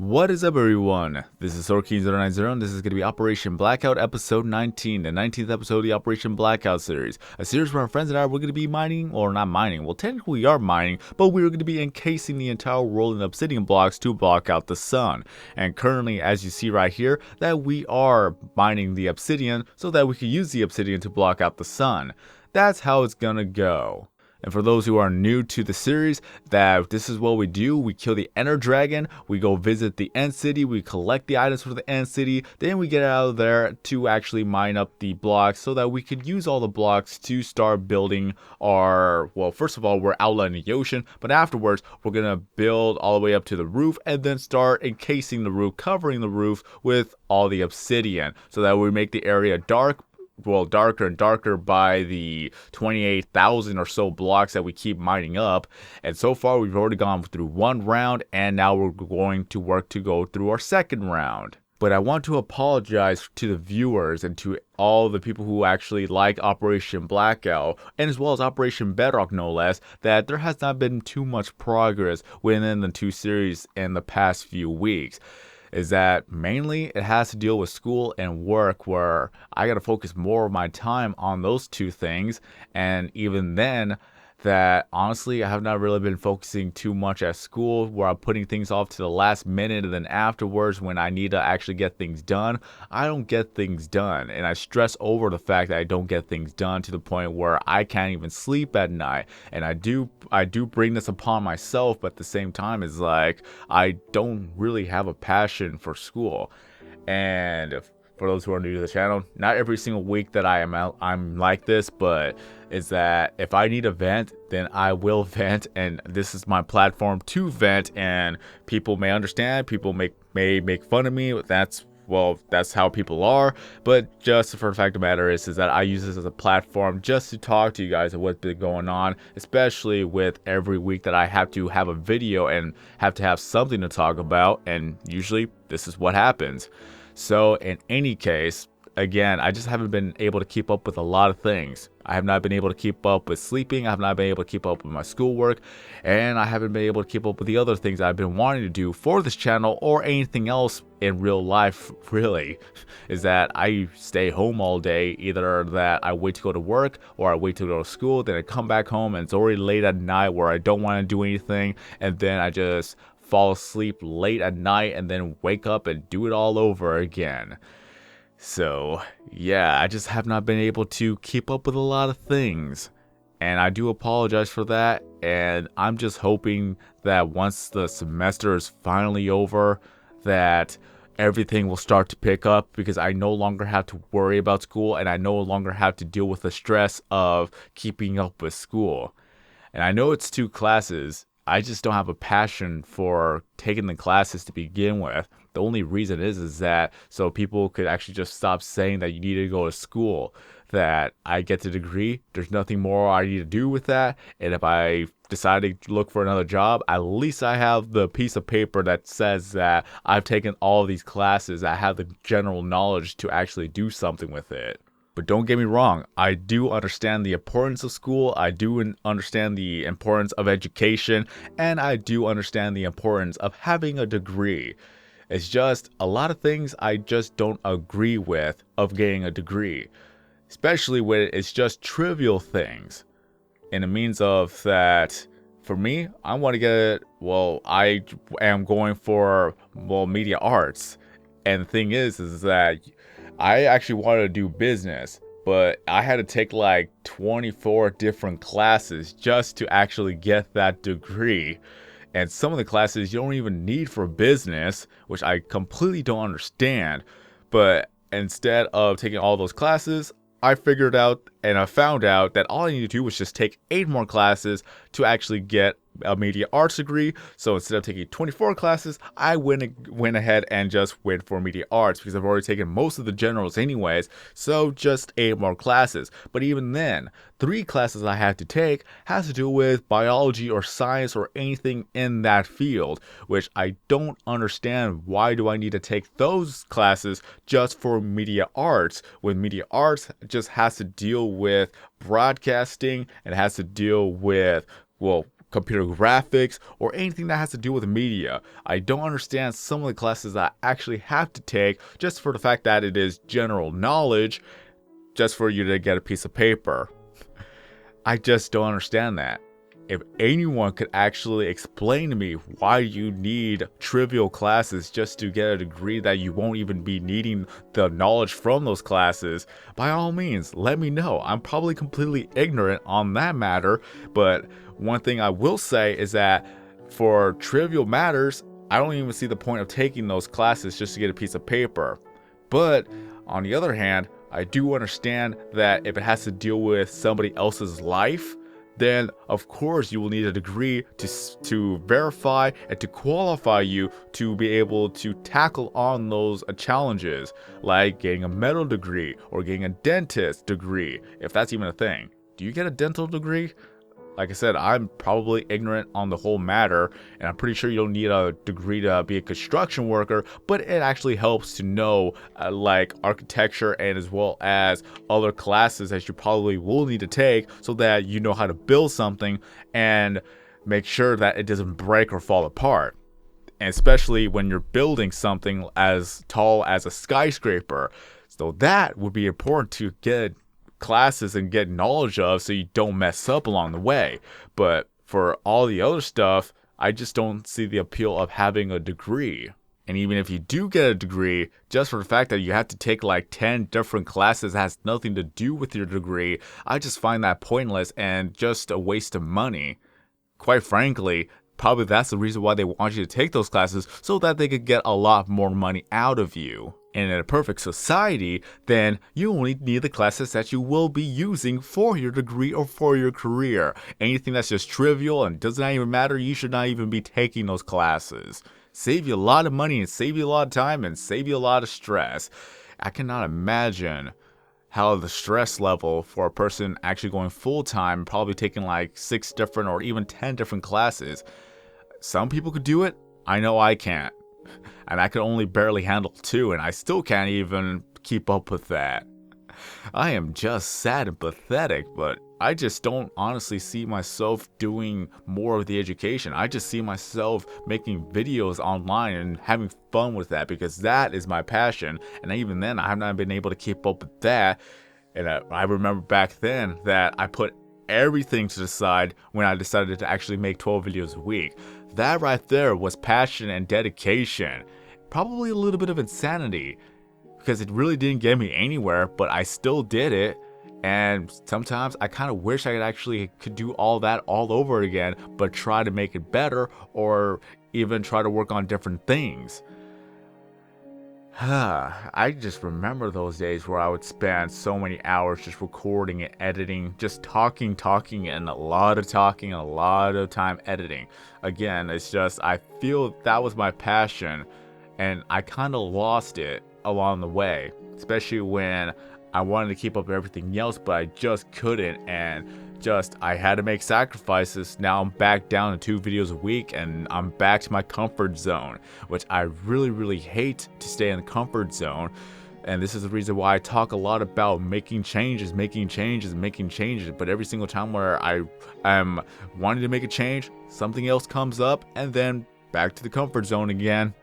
What is up, everyone? This is Sorky090 and this is going to be Operation Blackout episode 19, the 19th episode of the Operation Blackout series. A series where our friends and I, we're going to be mining, or not mining, well technically we are mining, but we're going to be encasing the entire world in Obsidian Blocks to block out the sun. And currently, as you see right here, that we are mining the Obsidian so that we can use the Obsidian to block out the sun. That's how it's going to go. And for those who are new to the series, that this is what we do. We kill the Ender Dragon, we go visit the End City, we collect the items for the End City, then we get out of there to actually mine up the blocks so that we could use all the blocks to start building our, well, first of all, we're outlining the ocean, but afterwards, we're going to build all the way up to the roof and then start encasing the roof, covering the roof with all the obsidian so that we make the area dark. Well, darker and darker by the 28,000 or so blocks that we keep mining up. And so far, we've already gone through one round, and now we're going to work to go through our second round. But I want to apologize to the viewers and to all the people who actually like Operation Blackout, and as well as Operation Bedrock no less, that there has not been too much progress within the two series in the past few weeks. Is that mainly it has to deal with school and work, where I got to focus more of my time on those two things. And even then, that honestly, I have not really been focusing too much at school, where I'm putting things off to the last minute, and then afterwards when I need to actually get things done, I don't get things done. And I stress over the fact that I don't get things done to the point where I can't even sleep at night. And I do bring this upon myself, but at the same time, it's like I don't really have a passion for school. And for those who are new to the channel, not every single week that I'm like this, but is that if I need a vent, then I will vent, and this is my platform to vent. And people may understand, people may make fun of me. That's how people are. But just for the fact of the matter is that I use this as a platform just to talk to you guys of what's been going on, especially with every week that I have to have a video and have to have something to talk about, and usually this is what happens. So in any case, again, I just haven't been able to keep up with a lot of things. I have not been able to keep up with sleeping. I have not been able to keep up with my schoolwork, and I haven't been able to keep up with the other things I've been wanting to do for this channel or anything else in real life, really. Is that I stay home all day, either that I wait to go to work or I wait to go to school, then I come back home and it's already late at night where I don't want to do anything, and then I just fall asleep late at night and then wake up and do it all over again. So yeah, I just have not been able to keep up with a lot of things, and I do apologize for that. And I'm just hoping that once the semester is finally over, that everything will start to pick up, because I no longer have to worry about school, and I no longer have to deal with the stress of keeping up with school. And I know it's 2 classes. I just don't have a passion for taking the classes to begin with. The only reason is that so people could actually just stop saying that you need to go to school, that I get the degree, there's nothing more I need to do with that, and if I decide to look for another job, at least I have the piece of paper that says that I've taken all of these classes, I have the general knowledge to actually do something with it. But don't get me wrong, I do understand the importance of school, I do understand the importance of education, and I do understand the importance of having a degree. It's just a lot of things I just don't agree with of getting a degree, especially when it's just trivial things. And it means of that, for me, I want to get, I am going for, media arts. And the thing is that I actually wanted to do business, but I had to take like 24 different classes just to actually get that degree. And some of the classes you don't even need for business, which I completely don't understand. But instead of taking all those classes, I figured out and I found out that all I need to do was just take 8 more classes to actually get a media arts degree. So instead of taking 24 classes, I went ahead and just went for media arts, because I've already taken most of the generals anyways, so just 8 more classes. But even then, 3 classes I had to take has to do with biology or science or anything in that field, which I don't understand. Why do I need to take those classes just for media arts, when media arts just has to deal with broadcasting and has to deal with, computer graphics, or anything that has to do with media. I don't understand some of the classes that I actually have to take just for the fact that it is general knowledge, just for you to get a piece of paper. I just don't understand that. If anyone could actually explain to me why you need trivial classes just to get a degree that you won't even be needing the knowledge from those classes, by all means, let me know. I'm probably completely ignorant on that matter, but one thing I will say is that for trivial matters, I don't even see the point of taking those classes just to get a piece of paper. But on the other hand, I do understand that if it has to deal with somebody else's life, then of course you will need a degree to verify and to qualify you to be able to tackle on those challenges, like getting a medical degree or getting a dentist degree, if that's even a thing. Do you get a dental degree? Like I said, I'm probably ignorant on the whole matter, and I'm pretty sure you don't need a degree to be a construction worker, but it actually helps to know like architecture and as well as other classes that you probably will need to take so that you know how to build something and make sure that it doesn't break or fall apart. And especially when you're building something as tall as a skyscraper. So that would be important to get classes and get knowledge of so you don't mess up along the way. But for all the other stuff, I just don't see the appeal of having a degree. And even if you do get a degree, just for the fact that you have to take like 10 different classes that has nothing to do with your degree, I just find that pointless and just a waste of money. Quite frankly, probably that's the reason why they want you to take those classes, so that they could get a lot more money out of you. And in a perfect society, then you only need the classes that you will be using for your degree or for your career. Anything that's just trivial and does not even matter, you should not even be taking those classes. Save you a lot of money and save you a lot of time and save you a lot of stress. I cannot imagine how the stress level for a person actually going full-time, probably taking like 6 different or even 10 different classes. Some people could do it. I know I can't. And I can only barely handle 2, and I still can't even keep up with that. I am just sad and pathetic, but I just don't honestly see myself doing more of the education. I just see myself making videos online and having fun with that, because that is my passion. And even then, I have not been able to keep up with that. And I remember back then that I put everything to the side when I decided to actually make 12 videos a week. That right there was passion and dedication. Probably a little bit of insanity, because it really didn't get me anywhere, but I still did it. And sometimes I kind of wish I could do all that all over again, but try to make it better or even try to work on different things. I just remember those days where I would spend so many hours just recording and editing, just talking, and a lot of talking, and a lot of time editing. Again, it's just, I feel that was my passion, and I kind of lost it along the way, especially when I wanted to keep up everything else, but I just couldn't, and I had to make sacrifices. Now I'm back down to 2 videos a week, and I'm back to my comfort zone, which I really hate to stay in the comfort zone. And this is the reason why I talk a lot about making changes, but every single time where I am wanting to make a change, something else comes up, and then back to the comfort zone again.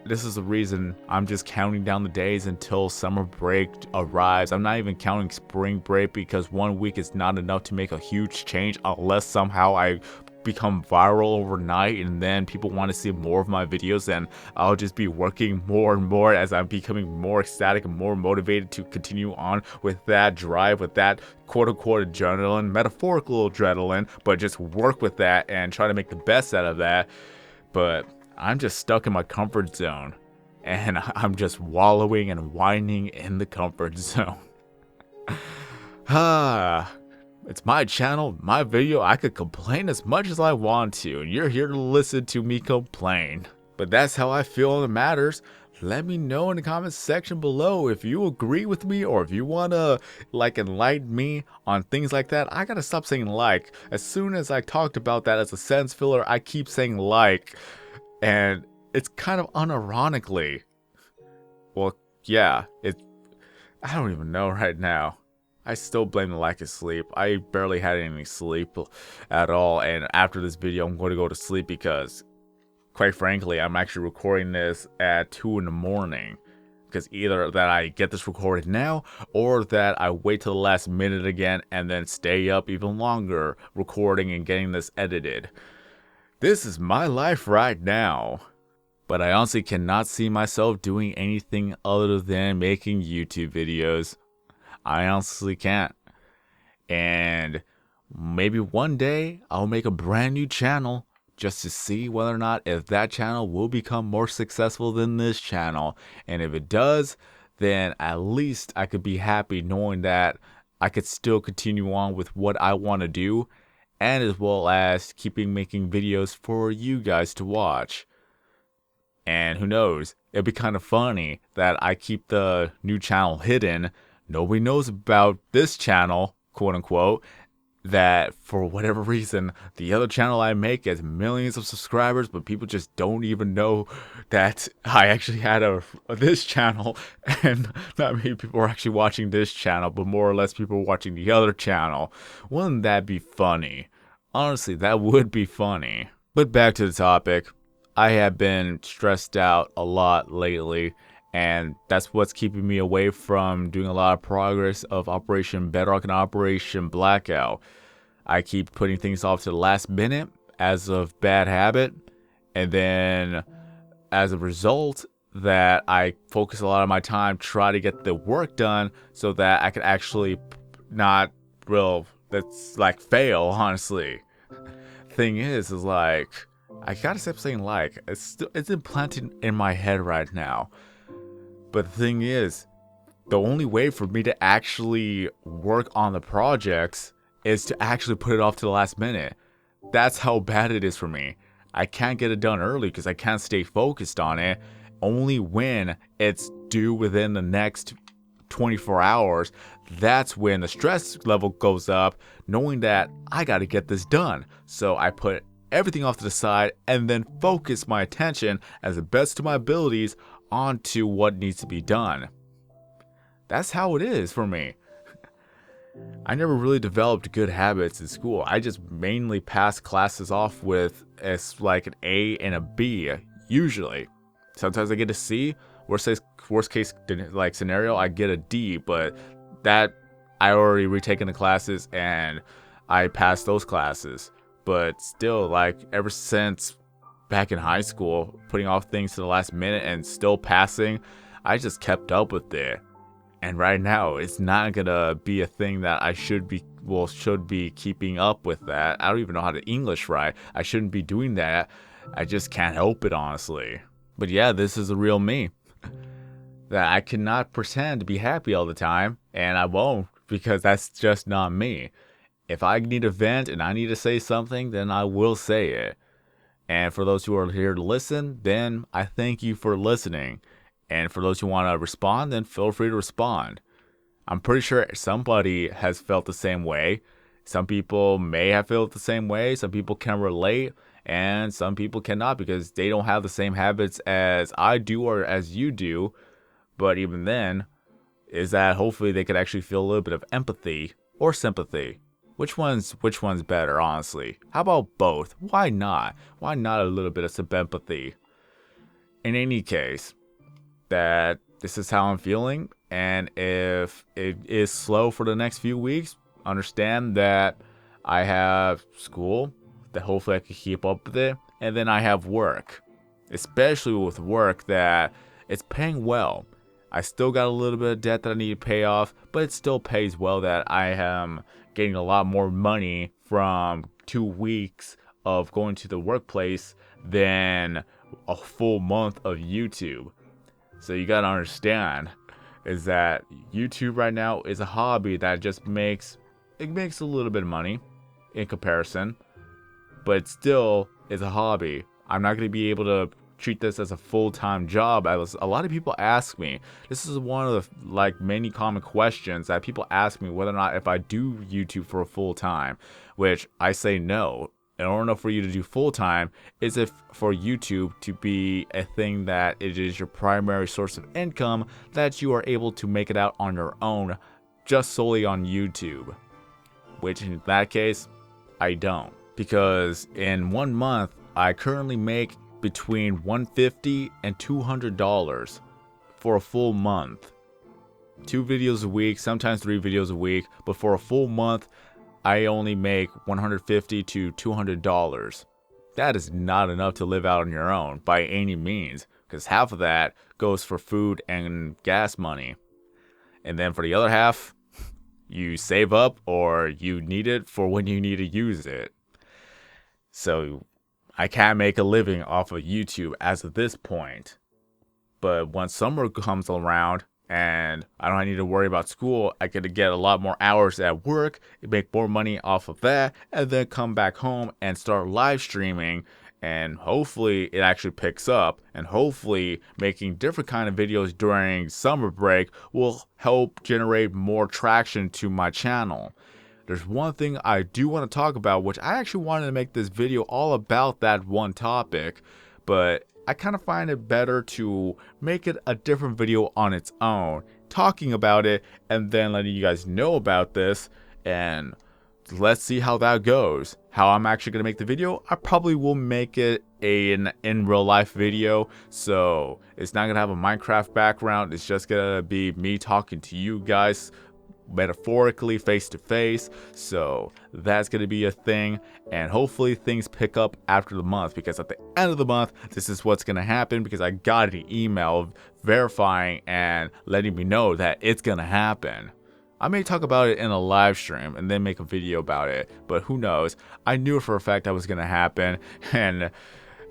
This is the reason I'm just counting down the days until summer break arrives. I'm not even counting spring break, because 1 week is not enough to make a huge change unless somehow I become viral overnight and then people want to see more of my videos, and I'll just be working more and more as I'm becoming more ecstatic and more motivated to continue on with that drive, with that quote-unquote adrenaline, metaphorical adrenaline, but just work with that and try to make the best out of that. But I'm just stuck in my comfort zone, and I'm just wallowing and whining in the comfort zone. It's my channel, my video. I could complain as much as I want to, and you're here to listen to me complain. But that's how I feel on the matters. Let me know in the comments section below if you agree with me, or if you want to like enlighten me on things like that. I gotta stop saying like. As soon as I talked about that as a sentence filler, I keep saying like. And it's kind of unironically. Well, yeah, I don't even know right now. I still blame the lack of sleep. I barely had any sleep at all, and after this video I'm going to go to sleep because, quite frankly, I'm actually recording this at 2 in the morning. Because either that I get this recorded now, or that I wait till the last minute again and then stay up even longer recording and getting this edited. This is my life right now. But I honestly cannot see myself doing anything other than making YouTube videos. I honestly can't. And maybe one day I'll make a brand new channel just to see whether or not if that channel will become more successful than this channel. And if it does, then at least I could be happy knowing that I could still continue on with what I want to do, and as well as keeping making videos for you guys to watch. And who knows, it'd be kind of funny that I keep the new channel hidden. Nobody knows about this channel, quote unquote, that for whatever reason, the other channel I make has millions of subscribers, but people just don't even know that I actually had this channel, and not many people are actually watching this channel, but more or less people are watching the other channel. Wouldn't that be funny? Honestly, that would be funny. But back to the topic. I have been stressed out a lot lately, and that's what's keeping me away from doing a lot of progress of Operation Bedrock and Operation Blackout. I keep putting things off to the last minute as of bad habit, and then as a result that I focus a lot of my time trying to get the work done so that I could actually not fail, honestly. Thing is like, I gotta stop saying like, it's implanted in my head right now. But the thing is, the only way for me to actually work on the projects is to actually put it off to the last minute. That's how bad it is for me. I can't get it done early because I can't stay focused on it. Only when it's due within the next 24 hours, that's when the stress level goes up, knowing that I gotta get this done. So I put everything off to the side and then focus my attention as the best of my abilities onto what needs to be done. That's how it is for me. I never really developed good habits in school. I just mainly passed classes off with like an A and a B, usually. Sometimes I get a C. Worst case like scenario, I get a D, but that I already retaken the classes and I passed those classes. But still, like, ever since back in high school, putting off things to the last minute and still passing, I just kept up with it. And right now, it's not gonna be a thing that I should be keeping up with that. I don't even know how to English right. I shouldn't be doing that. I just can't help it, honestly. But yeah, this is the real me. That I cannot pretend to be happy all the time, and I won't, because that's just not me. If I need a vent and I need to say something, then I will say it. And for those who are here to listen, then I thank you for listening. And for those who want to respond, then feel free to respond. I'm pretty sure somebody has felt the same way. Some people may have felt the same way. Some people can relate. And some people cannot because they don't have the same habits as I do or as you do. But even then, is that hopefully they could actually feel a little bit of empathy or sympathy. Which one's better, honestly? How about both? Why not? Why not a little bit of some empathy? In any case, that this is how I'm feeling, and if it is slow for the next few weeks, understand that I have school, that hopefully I can keep up with it, and then I have work. Especially with work that it's paying well. I still got a little bit of debt that I need to pay off, but it still pays well that I am getting a lot more money from 2 weeks of going to the workplace than a full month of YouTube. So you gotta understand is that YouTube right now is a hobby that just makes a little bit of money in comparison, but it still is a hobby. I'm not gonna be able to treat this as a full-time job. As a lot of people ask me, this is one of the many common questions that people ask me whether or not if I do YouTube for a full-time, which I say no. In order for you to do full-time is if for YouTube to be a thing that it is your primary source of income, that you are able to make it out on your own just solely on YouTube, which in that case, I don't. Because in 1 month, I currently make between $150 and $200 for a full month. 2 videos a week, sometimes 3 videos a week, but for a full month, I only make $150 to $200. That is not enough to live out on your own by any means, because half of that goes for food and gas money. And then for the other half, you save up or you need it for when you need to use it. So I can't make a living off of YouTube as of this point. But once summer comes around and I don't need to worry about school, I get to get a lot more hours at work, make more money off of that, and then come back home and start live streaming. And hopefully it actually picks up, and hopefully making different kind of videos during summer break will help generate more traction to my channel. There's one thing I do want to talk about, which I actually wanted to make this video all about that one topic, but I kind of find it better to make it a different video on its own, talking about it and then letting you guys know about this, and let's see how that goes. How I'm actually going to make the video, I probably will make it an in real life video, so it's not going to have a Minecraft background. It's just going to be me talking to you guys metaphorically, face to face. So that's going to be a thing, and hopefully things pick up after the month, because at the end of the month, this is what's going to happen, because I got an email verifying and letting me know that it's going to happen. I may talk about it in a live stream and then make a video about it, but who knows? I knew for a fact that was going to happen, and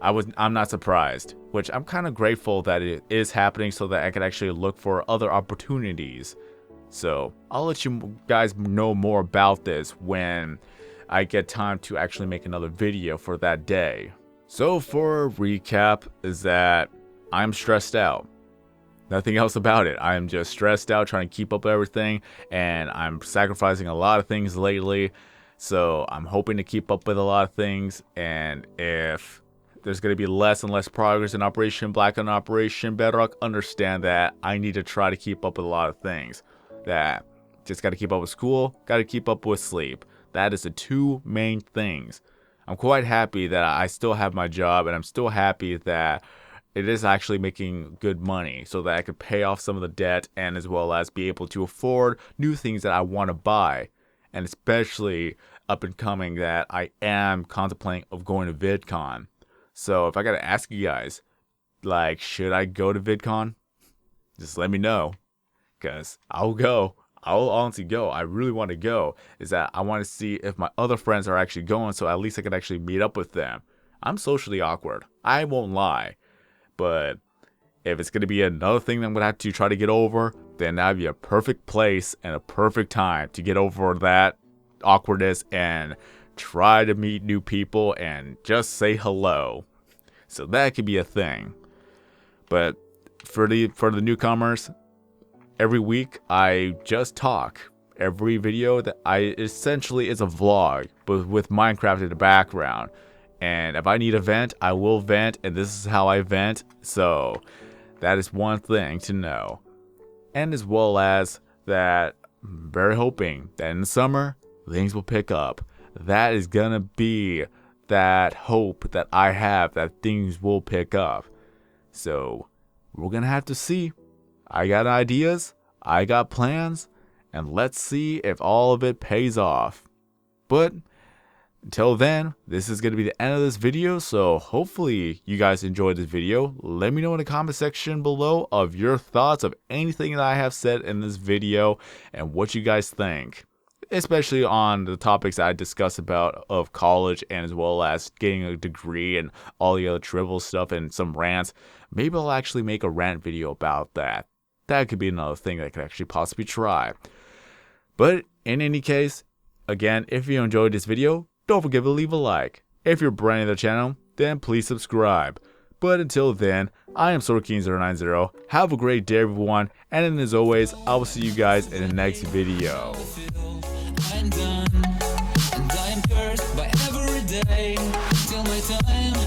I'm not surprised, which I'm kind of grateful that it is happening so that I can actually look for other opportunities. So I'll let you guys know more about this when I get time to actually make another video for that day. So for a recap is that I'm stressed out. Nothing else about it. I'm just stressed out trying to keep up with everything, and I'm sacrificing a lot of things lately. So I'm hoping to keep up with a lot of things, and if there's going to be less and less progress in Operation Blackout and Operation Bedrock, understand that I need to try to keep up with a lot of things. That just got to keep up with school, got to keep up with sleep. That is the 2 main things. I'm quite happy that I still have my job, and I'm still happy that it is actually making good money so that I could pay off some of the debt, and as well as be able to afford new things that I want to buy. And especially up and coming that I am contemplating of going to VidCon. So if I got to ask you guys, like, should I go to VidCon? Just let me know, because I'll go. I'll honestly go. I really want to go. Is that I want to see if my other friends are actually going, so at least I can actually meet up with them. I'm socially awkward. I won't lie. But if it's going to be another thing that I'm going to have to try to get over, then that'd be a perfect place and a perfect time to get over that awkwardness and try to meet new people and just say hello. So that could be a thing. But for the newcomers, every week I just talk. Every video that I essentially is a vlog, but with Minecraft in the background. And if I need a vent, I will vent, and this is how I vent. So that is one thing to know. And as well as that, I'm very hoping that in the summer, things will pick up. That is going to be that hope that I have, that things will pick up. So we're going to have to see. I got ideas, I got plans, and let's see if all of it pays off. But until then, this is going to be the end of this video, so hopefully you guys enjoyed this video. Let me know in the comment section below of your thoughts of anything that I have said in this video and what you guys think. Especially on the topics that I discussed about of college, and as well as getting a degree and all the other trivial stuff and some rants. Maybe I'll actually make a rant video about that. That could be another thing that I could actually possibly try. But in any case, again, if you enjoyed this video, don't forget to leave a like. If you're brand new to the channel, then please subscribe. But until then, I am SwordKing090. Have a great day, everyone. And then as always, I will see you guys in the next video. I'm done, and I am cursed by every day till my time